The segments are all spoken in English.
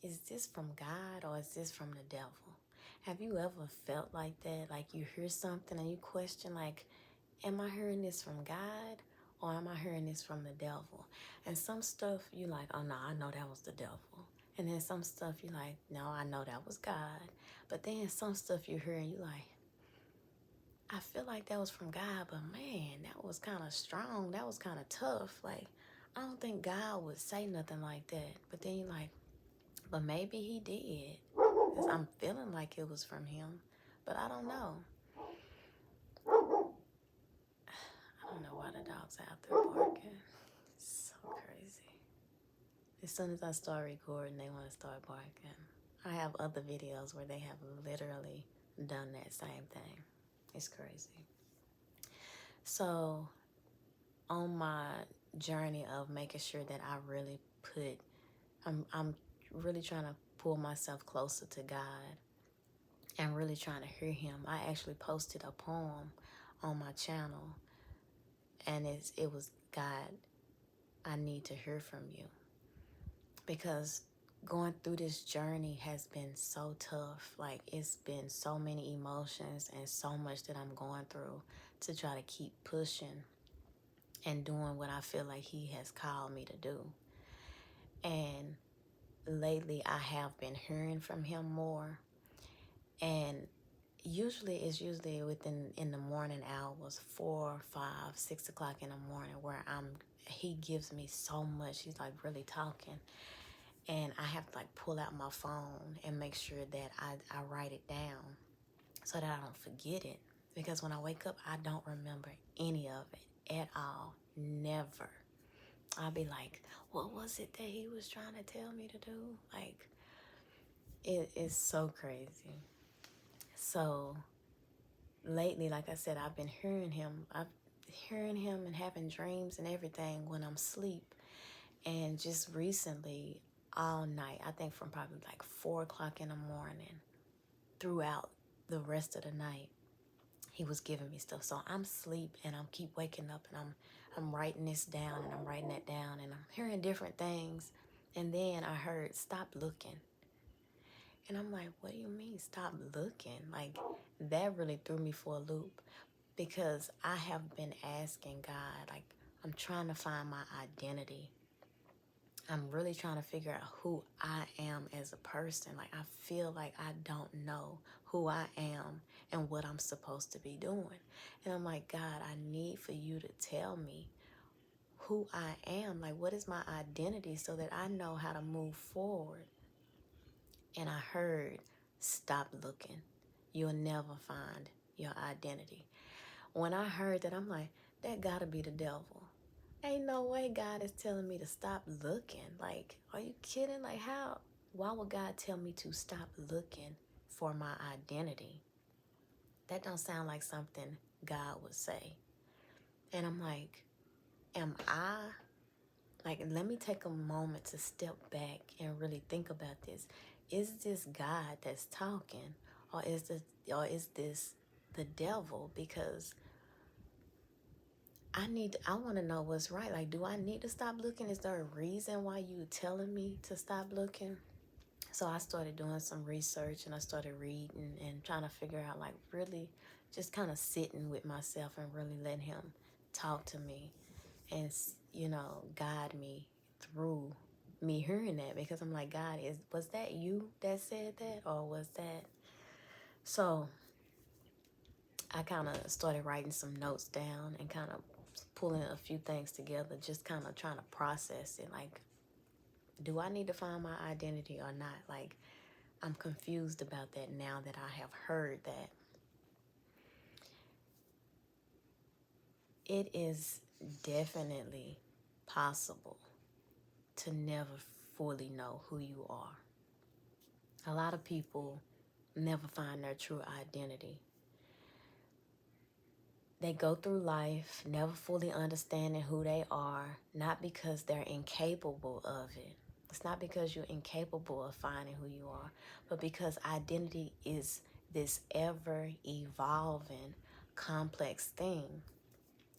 is this from God or is this from the devil? Have you ever felt like that? Like you hear something and you question, like, am I hearing this from God or am I hearing this from the devil? And some stuff you like, oh no, I know that was the devil. And then some stuff you like, no, I know that was God. But then some stuff you hear and you like, I feel like that was from God, but man, that was kind of strong. That was kind of tough. Like, I don't think God would say nothing like that. But then you're like, but maybe he did. Because I'm feeling like it was from him. But I don't know. I don't know why the dogs are out there barking. It's so crazy. As soon as I start recording, they want to start barking. I have other videos where they have literally done that same thing. It's crazy. So, on my journey of making sure that I really I'm really trying to pull myself closer to God and really trying to hear him. I actually posted a poem on my channel, and it was, God, I need to hear from you. Because going through this journey has been so tough. Like, it's been so many emotions and so much that I'm going through to try to keep pushing and doing what I feel like he has called me to do. And lately I have been hearing from him more, and usually within in the morning hours, 4, 5, 6 o'clock in the morning, where he gives me so much. He's like really talking, and I have to like pull out my phone and make sure that I write it down so that I don't forget it, because when I wake up I don't remember any of it at all. Never. I'll be like, what was it that he was trying to tell me to do? Like, it is so crazy. So lately, like I said, I've been hearing him. I've hearing him and having dreams and everything when I'm asleep. And just recently, all night, I think from probably like 4 o'clock in the morning throughout the rest of the night, he was giving me stuff. So I'm asleep and I'm keep waking up, and I'm writing this down and I'm writing that down, and I'm hearing different things. And then I heard, stop looking. And I'm like, what do you mean stop looking? Like, that really threw me for a loop, because I have been asking God, like, I'm trying to find my identity. I'm really trying to figure out who I am as a person. Like, I feel like I don't know who I am and what I'm supposed to be doing. And I'm like, God, I need for you to tell me who I am. Like, what is my identity so that I know how to move forward? And I heard, stop looking. You'll never find your identity. When I heard that, I'm like, that gotta be the devil. Ain't no way God is telling me to stop looking. Like, are you kidding? Like, how? Why would God tell me to stop looking for my identity? That don't sound like something God would say. And I'm like, am I? Like, let me take a moment to step back and really think about this. Is this God that's talking, or is this the devil? Because I want to know what's right. Like, do I need to stop looking? Is there a reason why you telling me to stop looking? So I started doing some research, and I started reading and trying to figure out, like, really just kind of sitting with myself and really letting him talk to me and, guide me through me hearing that. Because I'm like, God, was that you that said that, or was that? So I kind of started writing some notes down and kind of pulling a few things together, just kind of trying to process it. Like, do I need to find my identity or not? Like, I'm confused about that now that I have heard that. It is definitely possible to never fully know who you are. A lot of people never find their true identity. They go through life never fully understanding who they are, not because they're incapable of it. It's not because you're incapable of finding who you are, but because identity is this ever-evolving, complex thing.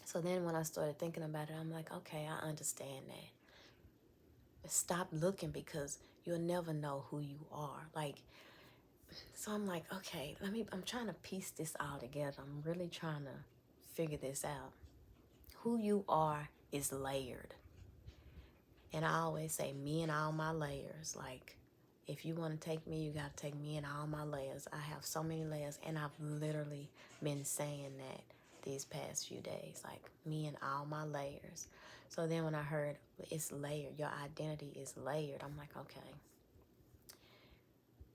So then when I started thinking about it, I'm like, okay, I understand that. Stop looking, because you'll never know who you are. Like, so I'm like, okay, I'm trying to piece this all together. I'm really trying to figure this out. Who you are is layered. And I always say, me and all my layers. Like, if you want to take me, you got to take me and all my layers. I have so many layers, and I've literally been saying that these past few days. Like, me and all my layers. So then when I heard it's layered, your identity is layered, I'm like, okay.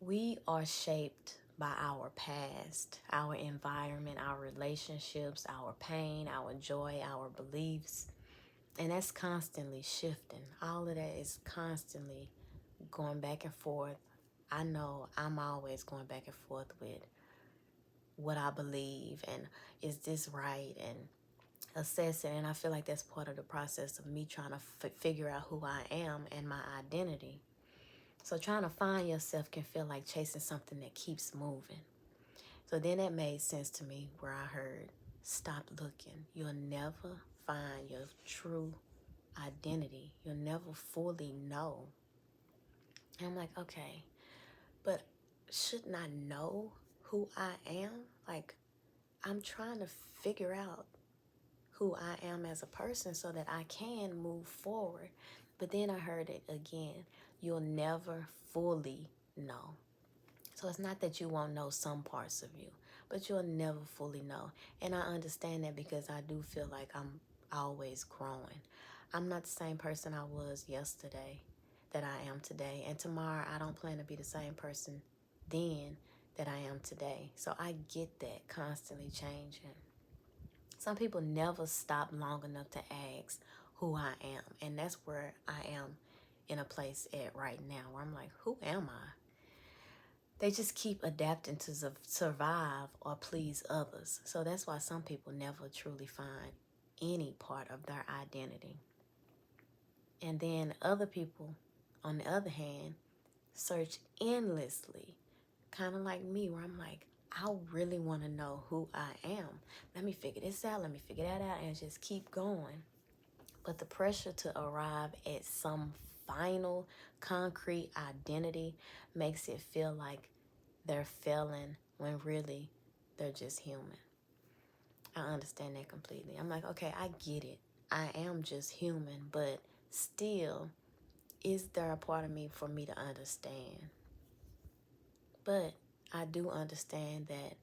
We are shaped by our past, our environment, our relationships, our pain, our joy, our beliefs. And that's constantly shifting. All of that is constantly going back and forth. I know I'm always going back and forth with what I believe and is this right, and assessing. And I feel like that's part of the process of me trying to figure out who I am and my identity. So trying to find yourself can feel like chasing something that keeps moving. So then that made sense to me where I heard, stop looking. You'll never find your true identity. You'll never fully know. And I'm like, okay, but shouldn't I know who I am? Like, I'm trying to figure out who I am as a person so that I can move forward. But then I heard it again. You'll never fully know. So it's not that you won't know some parts of you, but you'll never fully know. And I understand that because I do feel like I'm always growing. I'm not the same person I was yesterday that I am today. And tomorrow I don't plan to be the same person then that I am today. So I get that constantly changing. Some people never stop long enough to ask who I am. And that's where I am in a place at right now where I'm like, who am I? They just keep adapting to survive or please others. So that's why some people never truly find any part of their identity. And then other people, on the other hand, search endlessly, kind of like me, where I'm like, I really want to know who I am. Let me figure this out. Let me figure that out, and just keep going. But the pressure to arrive at some final, concrete identity makes it feel like they're failing when really they're just human. I understand that completely. I'm like, okay, I get it. I am just human, but still, is there a part of me for me to understand? But I do understand that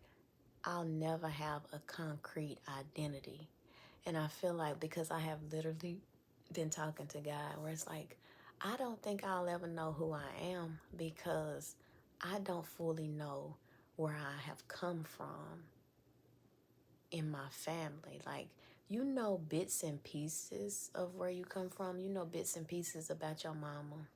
I'll never have a concrete identity. And I feel like because I have literally been talking to God where it's like, I don't think I'll ever know who I am because I don't fully know where I have come from in my family. Like, you know bits and pieces of where you come from. You know bits and pieces about your mama.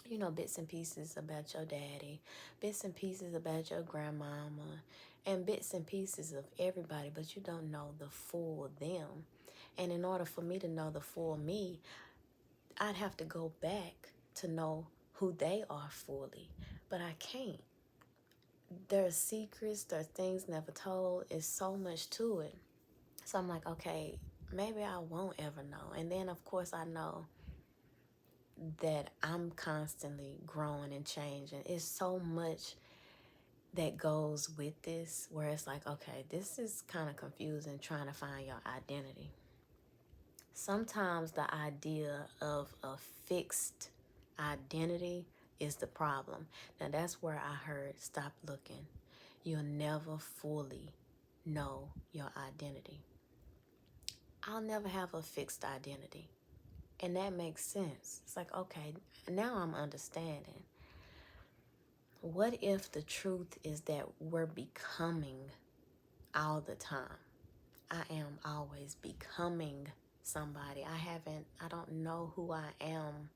You know bits and pieces about your daddy. Bits and pieces about your grandmama. And bits and pieces of everybody, but you don't know the full them. And in order for me to know the full me, I'd have to go back to know who they are fully. But I can't. There's secrets, there's things never told. It's so much to it. So I'm like, okay, maybe I won't ever know. And then, of course, I know that I'm constantly growing and changing. It's so much that goes with this where it's like, okay, this is kind of confusing trying to find your identity. Sometimes the idea of a fixed identity is the problem. Now that's where I heard, stop looking. You'll never fully know your identity. I'll never have a fixed identity. And that makes sense. It's like, okay, now I'm understanding. What if the truth is that we're becoming all the time? I am always becoming somebody. I don't know who I am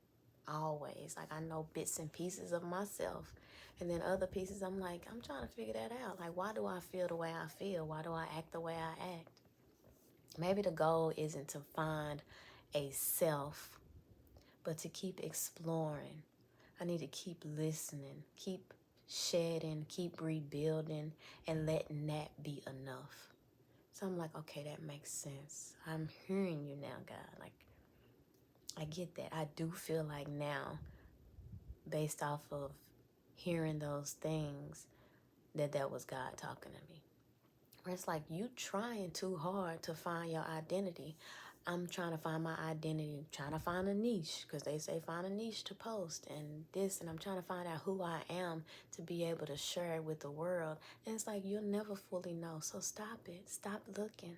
always. Like, I know bits and pieces of myself. And then other pieces, I'm like, I'm trying to figure that out. Like, why do I feel the way I feel? Why do I act the way I act? Maybe the goal isn't to find a self, but to keep exploring. I need to keep listening, keep shedding, keep rebuilding, and letting that be enough. So I'm like, okay, that makes sense. I'm hearing you now, God. Like, I get that. I do feel like now based off of hearing those things that was God talking to me. Where it's like, you trying too hard to find your identity. I'm trying to find my identity, trying to find a niche, because they say find a niche to post and this, and I'm trying to find out who I am to be able to share it with the world. And it's like, you'll never fully know. So stop it. Stop looking.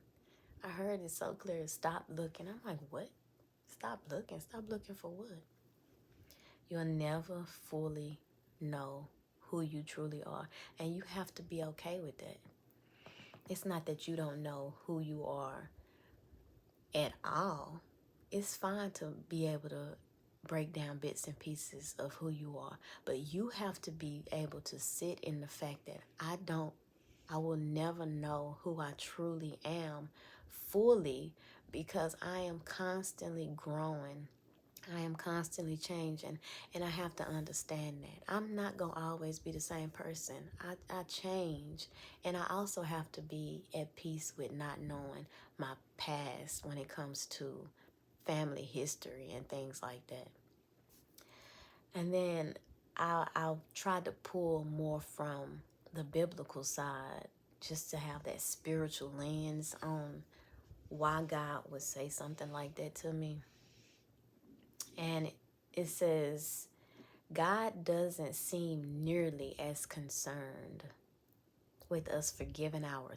I heard it so clear. Stop looking. I'm like, what? Stop looking. Stop looking for what? You'll never fully know who you truly are. And you have to be okay with that. It's not that you don't know who you are at all. It's fine to be able to break down bits and pieces of who you are. But you have to be able to sit in the fact that I will never know who I truly am fully, because I am constantly growing. I am constantly changing, and I have to understand that. I'm not going to always be the same person. I change, and I also have to be at peace with not knowing my past when it comes to family history and things like that. And then I'll try to pull more from the biblical side, just to have that spiritual lens on why God would say something like that to me. And it says, God doesn't seem nearly as concerned with us figuring out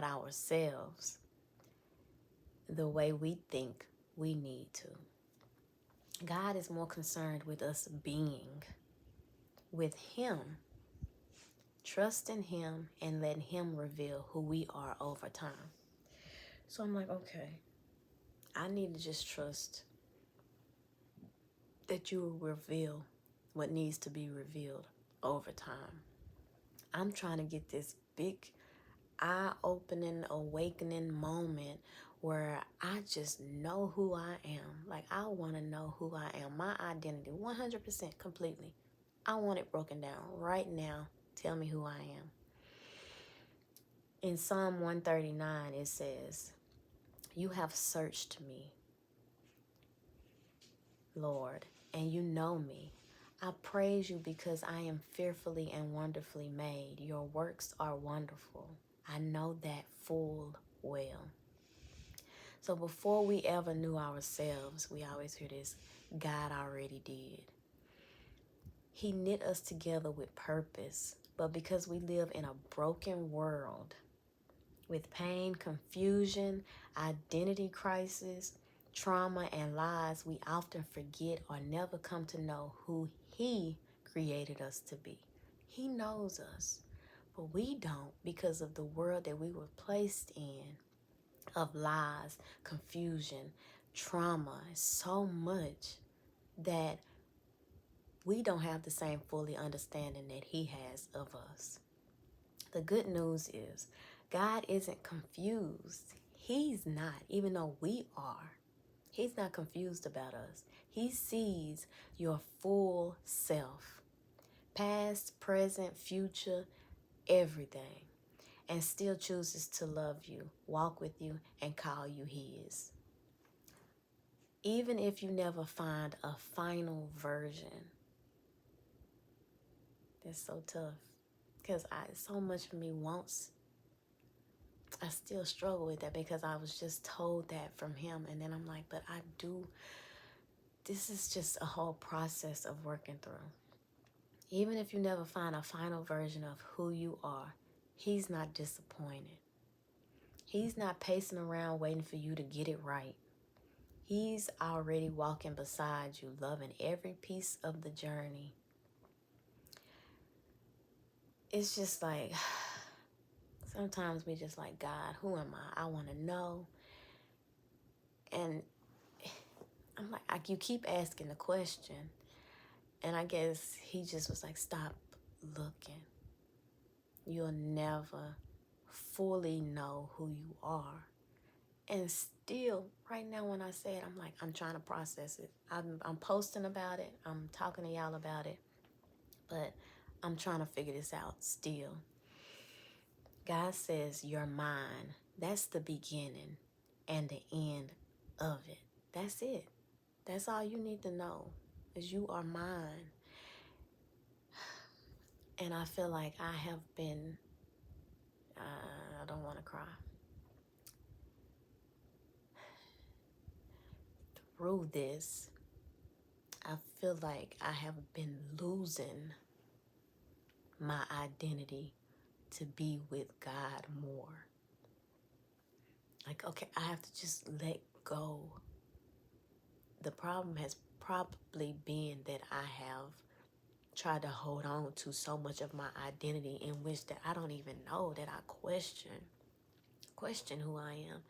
ourselves the way we think we need to. God is more concerned with us being with Him, trusting Him, and letting Him reveal who we are over time. So I'm like, okay, I need to just trust that you will reveal what needs to be revealed over time. I'm trying to get this big eye-opening, awakening moment where I just know who I am. Like, I want to know who I am, my identity, 100% completely. I want it broken down right now. Tell me who I am. In Psalm 139, it says, you have searched me, Lord, and you know me. I praise you because I am fearfully and wonderfully made. Your works are wonderful. I know that full well. So before we ever knew ourselves, we always hear this, God already did. He knit us together with purpose, but because we live in a broken world with pain, confusion, identity crisis, trauma, and lies, we often forget or never come to know who He created us to be. He knows us, but we don't, because of the world that we were placed in, of lies, confusion, trauma, so much that we don't have the same fully understanding that He has of us. The good news is God isn't confused. He's not, even though we are. He's not confused about us. He sees your full self, past, present, future, everything, and still chooses to love you, walk with you, and call you His. Even if you never find a final version. That's so tough, because so much of me wants, I still struggle with that, because I was just told that from Him, and then I'm like, but this is just a whole process of working through. Even if you never find a final version of who you are, He's not disappointed. He's not pacing around waiting for you to get it right. He's already walking beside you, loving every piece of the journey. It's just like, sometimes we just like, God, who am I? I want to know. And I'm like, you keep asking the question. And I guess He just was like, stop looking. You'll never fully know who you are. And still, right now when I say it, I'm like, I'm trying to process it. I'm posting about it. I'm talking to y'all about it. But I'm trying to figure this out still. God says, you're mine. That's the beginning and the end of it. That's it. That's all you need to know. Because you are mine. And I feel like I have been, I don't want to cry. Through this, I feel like I have been losing my identity to be with God more. Like, okay, I have to just let go. The problem has probably been that I have tried to hold on to so much of my identity in which that I don't even know, that I question who I am.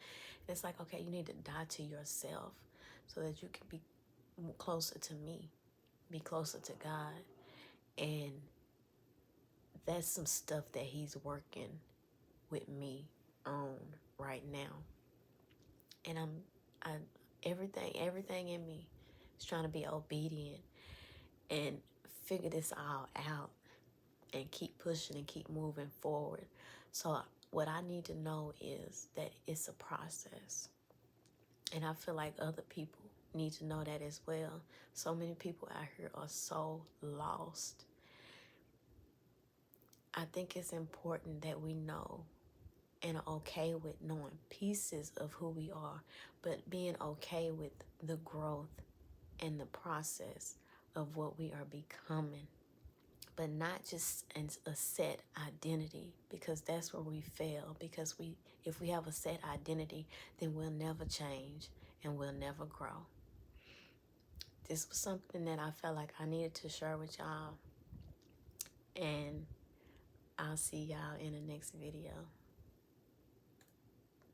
It's like, okay, you need to die to yourself so that you can be closer to me, be closer to God. And that's some stuff that he's working with me on right now. And I everything in me is trying to be obedient and figure this all out and keep pushing and keep moving forward. So what I need to know is that it's a process. And I feel like other people need to know that as well. So many people out here are so lost. I think it's important that we know and are okay with knowing pieces of who we are, but being okay with the growth and the process of what we are becoming, but not just a set identity, because that's where we fail. Because if we have a set identity, then we'll never change and we'll never grow. This was something that I felt like I needed to share with y'all, and I'll see y'all in the next video.